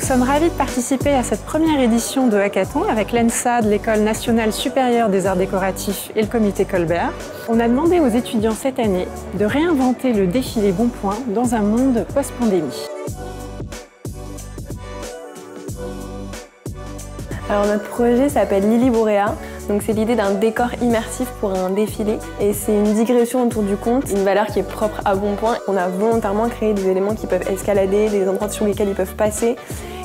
sommes ravis de participer à cette première édition de Hackathon avec l'ENSA de l'École nationale supérieure des arts décoratifs et le comité Colbert. On a demandé aux étudiants cette année de réinventer le défilé Bonpoint dans un monde post-pandémie. Alors notre projet s'appelle Lily Borea. Donc c'est l'idée d'un décor immersif pour un défilé et c'est une digression autour du conte, une valeur qui est propre à Bonpoint. On a volontairement créé des éléments qui peuvent escalader, des endroits sur lesquels ils peuvent passer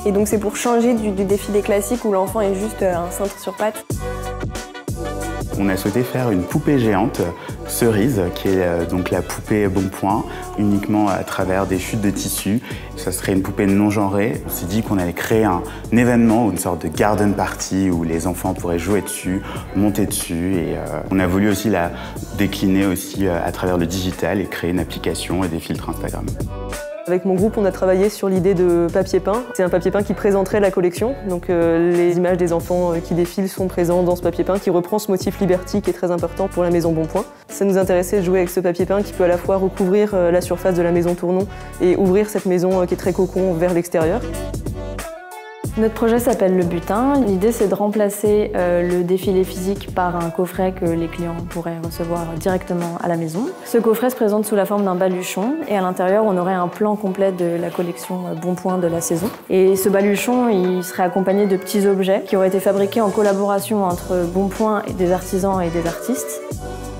et donc c'est pour changer du défilé classique où l'enfant est juste un cintre sur pattes. On a souhaité faire une poupée géante, Cerise, qui est donc la poupée Bonpoint, uniquement à travers des chutes de tissu. Ça serait une poupée non genrée. On s'est dit qu'on allait créer un événement, une sorte de garden party où les enfants pourraient jouer dessus, monter dessus. Et on a voulu aussi la décliner aussi à travers le digital et créer une application et des filtres Instagram. Avec mon groupe, on a travaillé sur l'idée de papier peint. C'est un papier peint qui présenterait la collection. Donc les images des enfants qui défilent sont présentes dans ce papier peint qui reprend ce motif Liberty qui est très important pour la maison Bonpoint. Ça nous intéressait de jouer avec ce papier peint qui peut à la fois recouvrir la surface de la maison Tournon et ouvrir cette maison qui est très cocon vers l'extérieur. Notre projet s'appelle Le Butin. L'idée, c'est de remplacer le défilé physique par un coffret que les clients pourraient recevoir directement à la maison. Ce coffret se présente sous la forme d'un baluchon et à l'intérieur, on aurait un plan complet de la collection Bonpoint de la saison. Et ce baluchon, il serait accompagné de petits objets qui auraient été fabriqués en collaboration entre Bonpoint et des artisans et des artistes.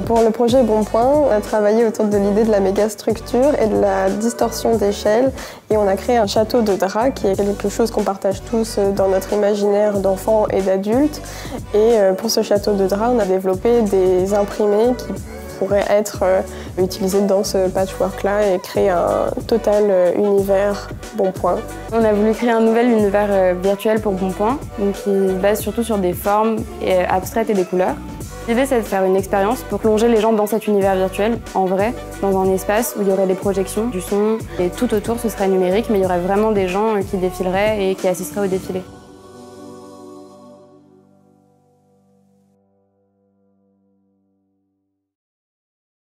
Pour le projet Bonpoint, on a travaillé autour de l'idée de la mégastructure et de la distorsion d'échelle et on a créé un château de drap qui est quelque chose qu'on partage tous dans notre imaginaire d'enfants et d'adultes. Et pour ce château de drap, on a développé des imprimés qui pourraient être utilisés dans ce patchwork-là et créer un total univers Bonpoint. On a voulu créer un nouvel univers virtuel pour Bonpoint, donc qui se base surtout sur des formes abstraites et des couleurs. L'idée, c'est de faire une expérience pour plonger les gens dans cet univers virtuel, en vrai, dans un espace où il y aurait des projections, du son, et tout autour, ce serait numérique, mais il y aurait vraiment des gens qui défileraient et qui assisteraient au défilé.